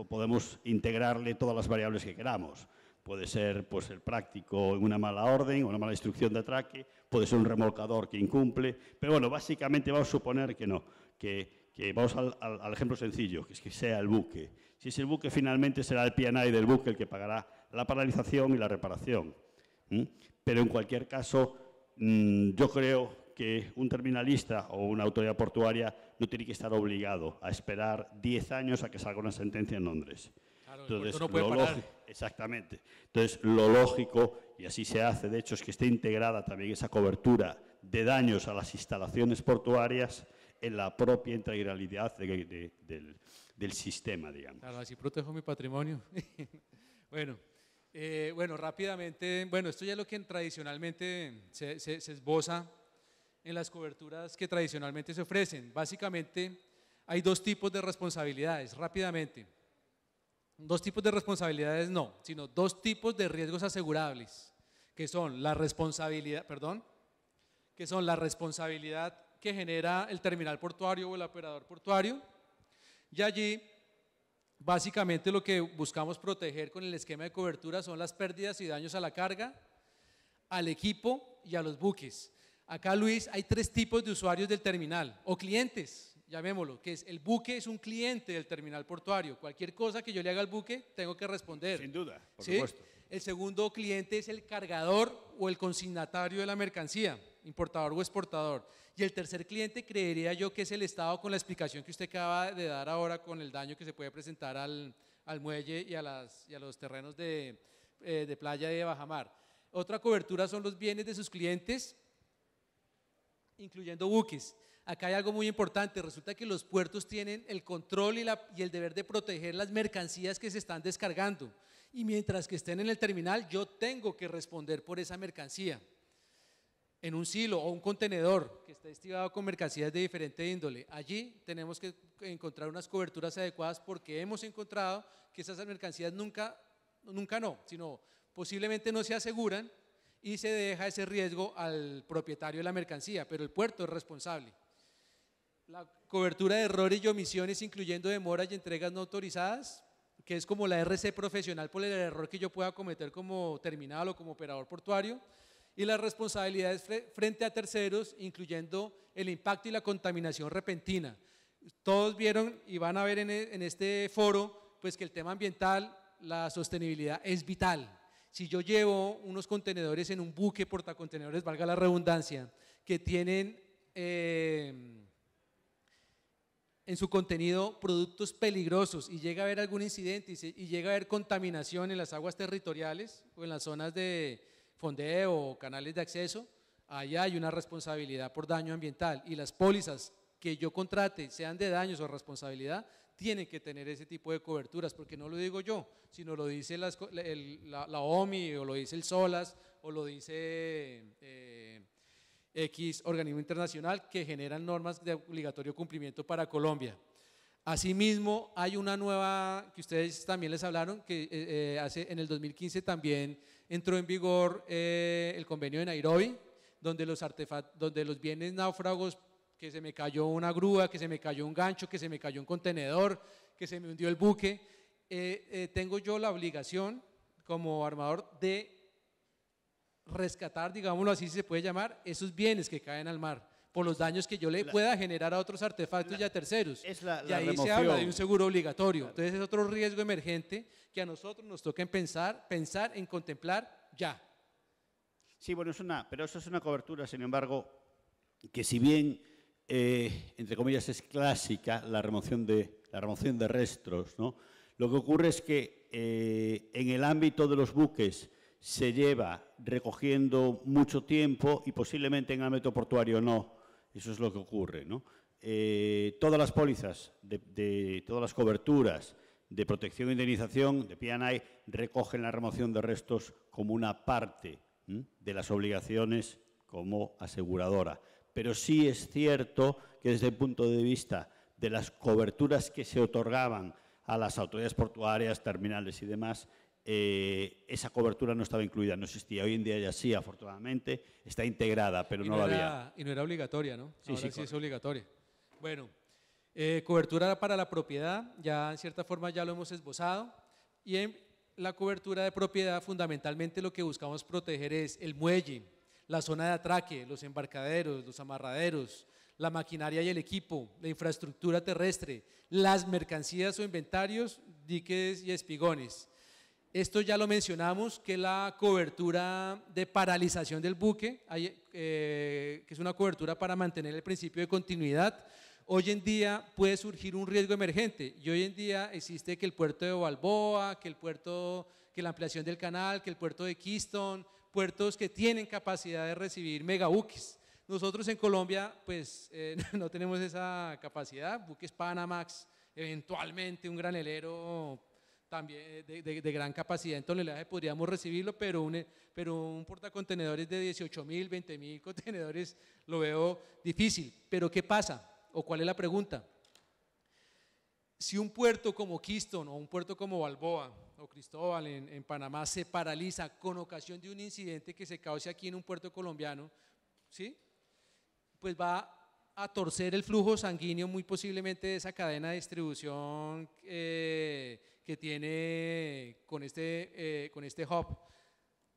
podemos integrarle todas las variables que queramos. Puede ser pues, el práctico en una mala orden, una mala instrucción de atraque, puede ser un remolcador que incumple, pero bueno, básicamente vamos a suponer que no, que vamos al ejemplo sencillo, que es que sea el buque. Si es el buque, finalmente será el P&I del buque el que pagará la paralización y la reparación. Pero en cualquier caso, yo creo que un terminalista o una autoridad portuaria no tiene que estar obligado a esperar 10 años a que salga una sentencia en Londres. Claro, entonces, no puede parar. Exactamente. Entonces, lo lógico, y así se hace, de hecho, es que esté integrada también esa cobertura de daños a las instalaciones portuarias en la propia integralidad del sistema, digamos. Claro, así protejo mi patrimonio. Bueno, rápidamente, esto ya es lo que tradicionalmente se esboza en las coberturas que tradicionalmente se ofrecen. Básicamente hay dos tipos de responsabilidades, rápidamente. Dos tipos de responsabilidades no, sino dos tipos de riesgos asegurables, que son la responsabilidad, que genera el terminal portuario o el operador portuario, y allí básicamente lo que buscamos proteger con el esquema de cobertura son las pérdidas y daños a la carga, al equipo y a los buques. Acá, Luis, hay tres tipos de usuarios del terminal, o clientes, llamémoslo, que es el buque es un cliente del terminal portuario. Cualquier cosa que yo le haga al buque, tengo que responder. Sin duda, por ¿Sí? supuesto. El segundo cliente es el cargador o el consignatario de la mercancía, importador o exportador. Y el tercer cliente, creería yo, que es el Estado, con la explicación que usted acaba de dar ahora con el daño que se puede presentar al muelle y a los terrenos de playa y de bajamar. Otra cobertura son los bienes de sus clientes, incluyendo buques. Acá hay algo muy importante, resulta que los puertos tienen el control y el deber de proteger las mercancías que se están descargando, y mientras que estén en el terminal yo tengo que responder por esa mercancía. En un silo o un contenedor que esté estivado con mercancías de diferente índole, allí tenemos que encontrar unas coberturas adecuadas, porque hemos encontrado que esas mercancías nunca no, sino posiblemente no se aseguran y se deja ese riesgo al propietario de la mercancía, pero el puerto es responsable. La cobertura de errores y omisiones, incluyendo demoras y entregas no autorizadas, que es como la RC profesional por el error que yo pueda cometer como terminal o como operador portuario, y las responsabilidades frente a terceros, incluyendo el impacto y la contaminación repentina. Todos vieron y van a ver en este foro pues que el tema ambiental, la sostenibilidad es vital. Si yo llevo unos contenedores en un buque portacontenedores, valga la redundancia, que tienen en su contenido productos peligrosos y llega a haber algún incidente y llega a haber contaminación en las aguas territoriales o en las zonas de fondeo o canales de acceso, allá hay una responsabilidad por daño ambiental, y las pólizas que yo contrate, sean de daños o responsabilidad, tienen que tener ese tipo de coberturas, porque no lo digo yo, sino lo dice la OMI, o lo dice el SOLAS, o lo dice X organismo internacional que generan normas de obligatorio cumplimiento para Colombia. Asimismo, hay una nueva que ustedes también les hablaron, que en el 2015 también entró en vigor el convenio de Nairobi, donde los bienes náufragos, que se me cayó una grúa, que se me cayó un gancho, que se me cayó un contenedor, que se me hundió el buque, tengo yo la obligación como armador de rescatar, digámoslo así, si se puede llamar, esos bienes que caen al mar, por los daños que yo le pueda generar a otros artefactos y a terceros. Y ahí se habla de un seguro obligatorio. Claro. Entonces es otro riesgo emergente que a nosotros nos toca pensar en contemplar ya. Sí, bueno, pero eso es una cobertura, sin embargo, que si bien, entre comillas, es clásica, la remoción de restos, ¿no? Lo que ocurre es que en el ámbito de los buques se lleva recogiendo mucho tiempo y posiblemente en el ámbito portuario no. Eso es lo que ocurre, ¿no? Todas las pólizas, todas las coberturas de protección e indemnización de P&I recogen la remoción de restos como una parte de las obligaciones como aseguradora. Pero sí es cierto que desde el punto de vista de las coberturas que se otorgaban a las autoridades portuarias, terminales y demás, esa cobertura no estaba incluida, no existía. Hoy en día ya sí, afortunadamente, está integrada, pero no la había. Y no era obligatoria, ¿no? Sí, ahora sí es obligatoria. Bueno, cobertura para la propiedad, ya en cierta forma ya lo hemos esbozado, y en la cobertura de propiedad fundamentalmente lo que buscamos proteger es el muelle, la zona de atraque, los embarcaderos, los amarraderos, la maquinaria y el equipo, la infraestructura terrestre, las mercancías o inventarios, diques y espigones. Esto ya lo mencionamos, que la cobertura de paralización del buque, que es una cobertura para mantener el principio de continuidad. Hoy en día puede surgir un riesgo emergente y hoy en día existe que el puerto de Balboa, que la ampliación del canal, que el puerto de Keystone, puertos que tienen capacidad de recibir megabuques. Nosotros en Colombia pues no tenemos esa capacidad, buques Panamax, eventualmente un granelero también de gran capacidad en tonelaje podríamos recibirlo, pero un portacontenedores de 18.000, 20.000 contenedores lo veo difícil. Pero ¿qué pasa? ¿O cuál es la pregunta? Si un puerto como Keystone o un puerto como Balboa o Cristóbal en Panamá se paraliza con ocasión de un incidente que se cause aquí en un puerto colombiano, ¿sí? Pues va a torcer el flujo sanguíneo muy posiblemente de esa cadena de distribución que tiene con este hub,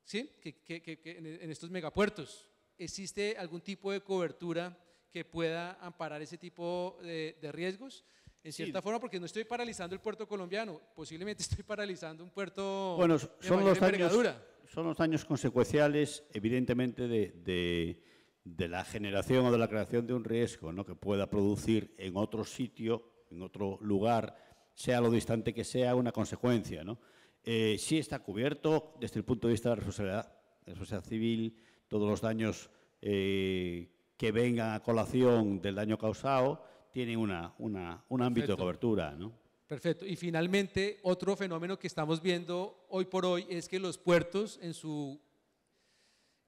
¿sí? En estos megapuertos. ¿Existe algún tipo de cobertura que pueda amparar ese tipo de riesgos? En cierta forma, porque no estoy paralizando el puerto colombiano, posiblemente estoy paralizando un puerto bueno, de mayor envergadura. Son los daños consecuenciales, evidentemente, de la generación o de la creación de un riesgo, ¿no?, que pueda producir en otro sitio, en otro lugar, sea lo distante que sea, una consecuencia, ¿no? Sí está cubierto desde el punto de vista de la responsabilidad civil, todos los daños que vengan a colación del daño causado tienen un ámbito de cobertura, ¿no? Perfecto. Y finalmente, otro fenómeno que estamos viendo hoy por hoy es que los puertos en su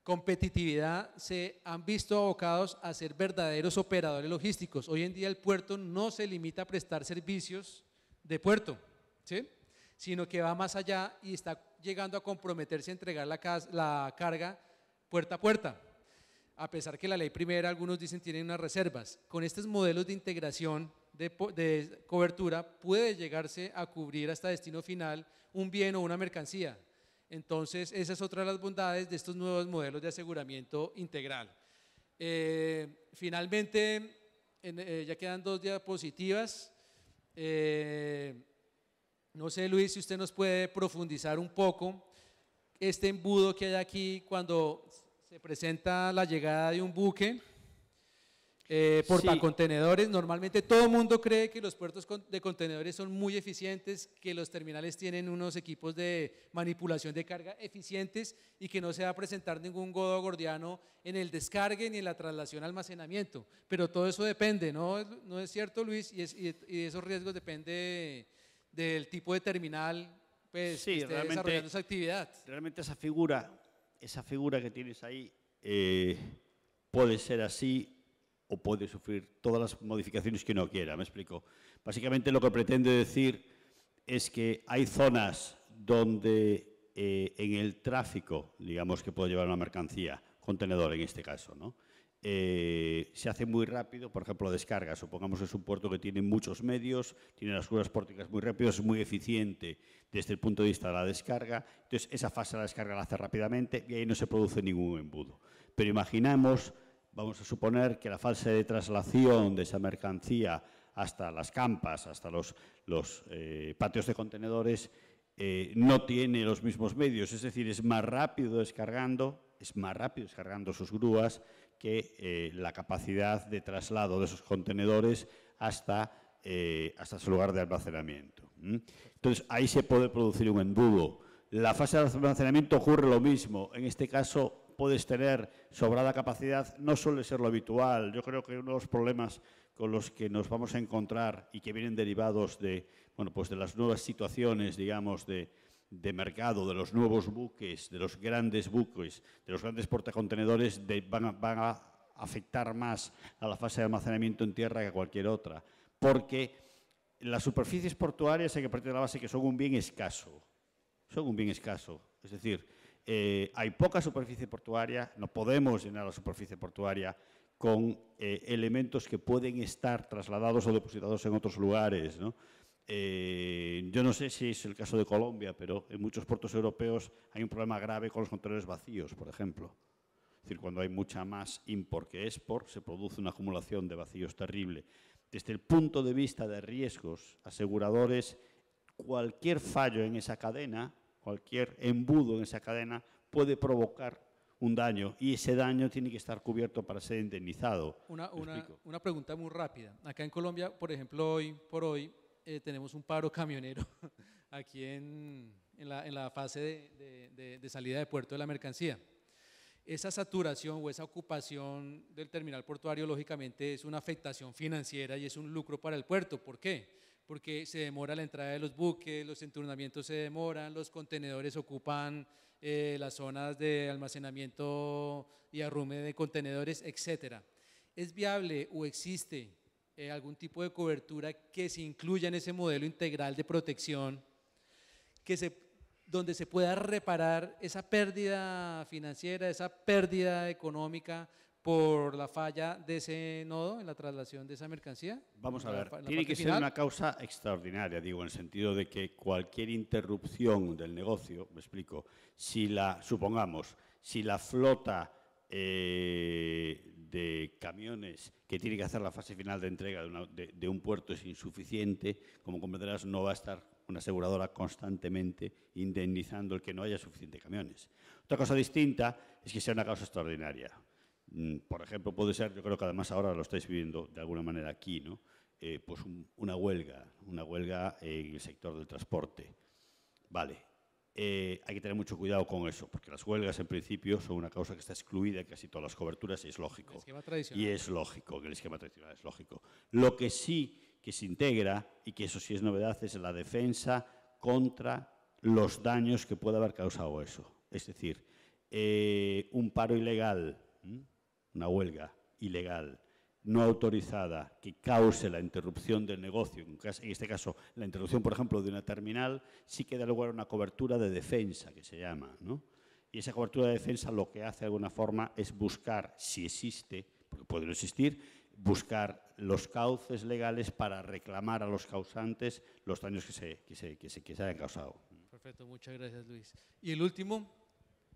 competitividad se han visto abocados a ser verdaderos operadores logísticos. Hoy en día el puerto no se limita a prestar servicios de puerto, ¿sí?, sino que va más allá y está llegando a comprometerse a entregar la carga puerta a puerta. A pesar que la ley primera, algunos dicen, tiene unas reservas. Con estos modelos de integración de cobertura puede llegarse a cubrir hasta destino final un bien o una mercancía. Entonces, esa es otra de las bondades de estos nuevos modelos de aseguramiento integral. Finalmente, ya quedan 2 diapositivas. No sé, Luis, si usted nos puede profundizar un poco este embudo que hay aquí cuando se presenta la llegada de un buque, portacontenedores. Normalmente todo el mundo cree que los puertos de contenedores son muy eficientes, que los terminales tienen unos equipos de manipulación de carga eficientes y que no se va a presentar ningún godo gordiano en el descargue ni en la traslación almacenamiento. Pero todo eso depende, ¿no es cierto, Luis? Y esos riesgos depende del tipo de terminal pues, sí, que esté desarrollando esa actividad. Realmente esa figura que tienes ahí puede ser así o puede sufrir todas las modificaciones que uno quiera, me explico. Básicamente lo que pretende decir es que hay zonas donde en el tráfico, digamos, que puede llevar una mercancía, contenedor en este caso, ¿no?, se hace muy rápido, por ejemplo, descarga. Supongamos que es un puerto que tiene muchos medios, tiene las curvas pórticas muy rápidas, es muy eficiente desde el punto de vista de la descarga. Entonces, esa fase de la descarga la hace rápidamente y ahí no se produce ningún embudo. Pero imaginamos, vamos a suponer que la fase de traslación de esa mercancía hasta las campas, hasta los patios de contenedores, no tiene los mismos medios, es decir, es más rápido descargando sus grúas que la capacidad de traslado de esos contenedores hasta su lugar de almacenamiento. Entonces, ahí se puede producir un embudo. La fase de almacenamiento ocurre lo mismo. En este caso, puedes tener sobrada capacidad, no suele ser lo habitual. Yo creo que uno de los problemas con los que nos vamos a encontrar y que vienen derivados de las nuevas situaciones, digamos, de mercado, de los nuevos buques, de los grandes buques, de los grandes portacontenedores, van a afectar más a la fase de almacenamiento en tierra que a cualquier otra, porque las superficies portuarias hay que partir de la base que son un bien escaso. Es decir, hay poca superficie portuaria, no podemos llenar la superficie portuaria con elementos que pueden estar trasladados o depositados en otros lugares, ¿no? Yo no sé si es el caso de Colombia, pero en muchos puertos europeos hay un problema grave con los contenedores vacíos, por ejemplo. Es decir, cuando hay mucha más import que export, se produce una acumulación de vacíos terrible. Desde el punto de vista de riesgos aseguradores, cualquier fallo en esa cadena, cualquier embudo en esa cadena puede provocar un daño y ese daño tiene que estar cubierto para ser indemnizado. Una pregunta muy rápida. Acá en Colombia, por ejemplo, hoy por hoy, tenemos un paro camionero aquí en la fase de salida de puerto de la mercancía. esa saturación o esa ocupación del terminal portuario lógicamente es una afectación financiera y es un lucro para el puerto. ¿Por qué? Porque se demora la entrada de los buques, los enturnamientos se demoran, los contenedores ocupan las zonas de almacenamiento y arrume de contenedores, etc. ¿Es viable o existe algún tipo de cobertura que se incluya en ese modelo integral de protección donde se pueda reparar esa pérdida financiera, esa pérdida económica por la falla de ese nodo en la traslación de esa mercancía? Vamos a ver, tiene que ser una causa extraordinaria, digo, en el sentido de que cualquier interrupción del negocio, me explico, supongamos, si la flota de camiones que tiene que hacer la fase final de entrega de un puerto es insuficiente, como comprenderás, no va a estar una aseguradora constantemente indemnizando el que no haya suficientes camiones. Otra cosa distinta es que sea una causa extraordinaria. Por ejemplo, puede ser, yo creo que además ahora lo estáis viviendo de alguna manera aquí, ¿no? Pues una huelga en el sector del transporte. Vale, hay que tener mucho cuidado con eso, porque las huelgas en principio son una causa que está excluida de casi todas las coberturas y es lógico. El esquema tradicional. Y es lógico, que el esquema tradicional es lógico. Lo que sí que se integra, y que eso sí es novedad, es la defensa contra los daños que pueda haber causado eso. Es decir, un paro ilegal, una huelga ilegal, no autorizada, que cause la interrupción del negocio, en este caso la interrupción, por ejemplo, de una terminal, sí que da lugar a una cobertura de defensa, que se llama, ¿no? Y esa cobertura de defensa lo que hace de alguna forma es buscar, si existe, porque puede no existir, buscar los cauces legales para reclamar a los causantes los daños que se hayan causado. Perfecto, muchas gracias, Luis. Y el último,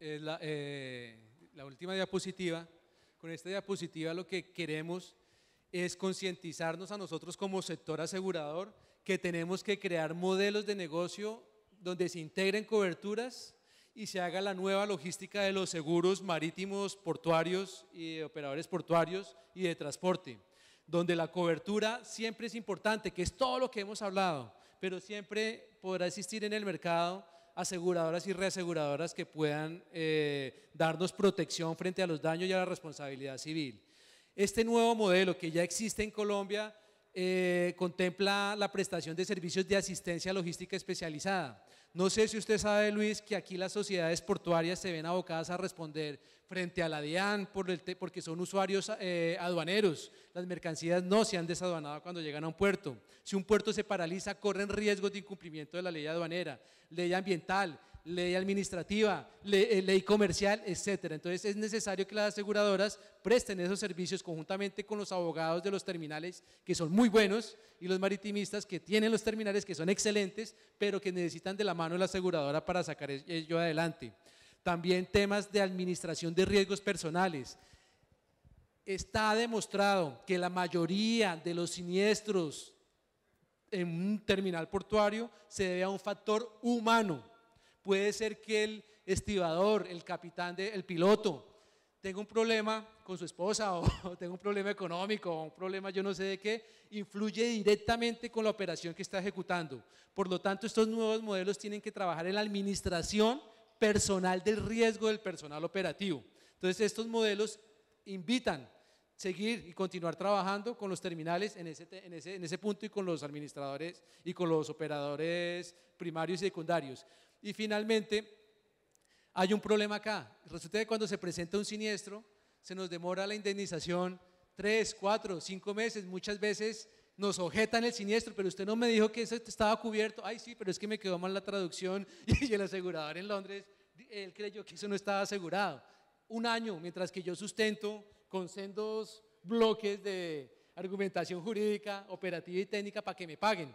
la última diapositiva. Con esta diapositiva lo que queremos es concientizarnos a nosotros como sector asegurador que tenemos que crear modelos de negocio donde se integren coberturas y se haga la nueva logística de los seguros marítimos, portuarios y de operadores portuarios y de transporte, donde la cobertura siempre es importante, que es todo lo que hemos hablado, pero siempre podrá existir en el mercado aseguradoras y reaseguradoras que puedan darnos protección frente a los daños y a la responsabilidad civil. Este nuevo modelo que ya existe en Colombia contempla la prestación de servicios de asistencia logística especializada. No sé si usted sabe, Luis, que aquí las sociedades portuarias se ven abocadas a responder frente a la DIAN porque son usuarios aduaneros. Las mercancías no se han desaduanado cuando llegan a un puerto. Si un puerto se paraliza, corren riesgos de incumplimiento de la ley aduanera, ley ambiental, ley administrativa, ley comercial, etcétera. Entonces es necesario que las aseguradoras presten esos servicios conjuntamente con los abogados de los terminales, que son muy buenos, y los maritimistas que tienen los terminales, que son excelentes, pero que necesitan de la mano de la aseguradora para sacar ello adelante. También temas de administración de riesgos personales. Está demostrado que la mayoría de los siniestros en un terminal portuario se debe a un factor humano. Puede ser que el estibador, el capitán, el piloto, tenga un problema con su esposa o tenga un problema económico o un problema yo no sé de qué, influye directamente con la operación que está ejecutando. Por lo tanto, estos nuevos modelos tienen que trabajar en la administración personal del riesgo del personal operativo. Entonces, estos modelos invitan seguir y continuar trabajando con los terminales en ese punto y con los administradores y con los operadores primarios y secundarios. Y finalmente, hay un problema acá. Resulta que cuando se presenta un siniestro, se nos demora la indemnización 3, 4, 5 meses. Muchas veces nos objetan el siniestro, pero usted no me dijo que eso estaba cubierto. Ay, sí, pero es que me quedó mal la traducción y el asegurador en Londres, él creyó que eso no estaba asegurado. Un año, mientras que yo sustento con sendos bloques de argumentación jurídica, operativa y técnica para que me paguen.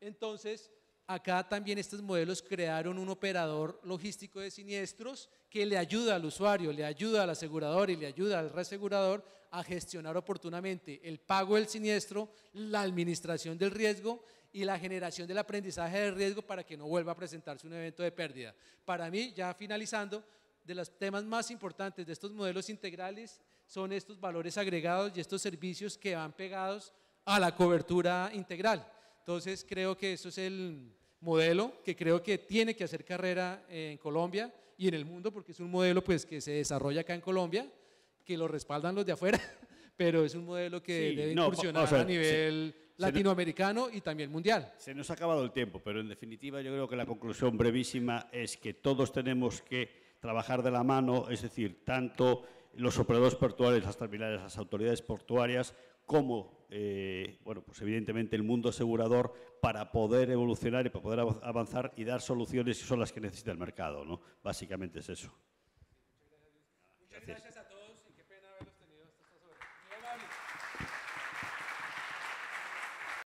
Entonces, acá también estos modelos crearon un operador logístico de siniestros que le ayuda al usuario, le ayuda al asegurador y le ayuda al reasegurador a gestionar oportunamente el pago del siniestro, la administración del riesgo y la generación del aprendizaje del riesgo para que no vuelva a presentarse un evento de pérdida. Para mí, ya finalizando, de los temas más importantes de estos modelos integrales son estos valores agregados y estos servicios que van pegados a la cobertura integral. Entonces creo que eso es el modelo que creo que tiene que hacer carrera en Colombia y en el mundo, porque es un modelo pues, que se desarrolla acá en Colombia, que lo respaldan los de afuera, pero es un modelo que Sí, debe no, incursionar vamos a a ver, nivel latinoamericano y también mundial. Se nos ha acabado el tiempo, pero en definitiva yo creo que la conclusión brevísima es que todos tenemos que trabajar de la mano, es decir, tanto los operadores portuarios, las terminales, las autoridades portuarias, como, bueno, pues evidentemente el mundo asegurador para poder evolucionar y para poder avanzar y dar soluciones que son las que necesita el mercado, ¿no? Básicamente es eso. Muchas gracias a todos.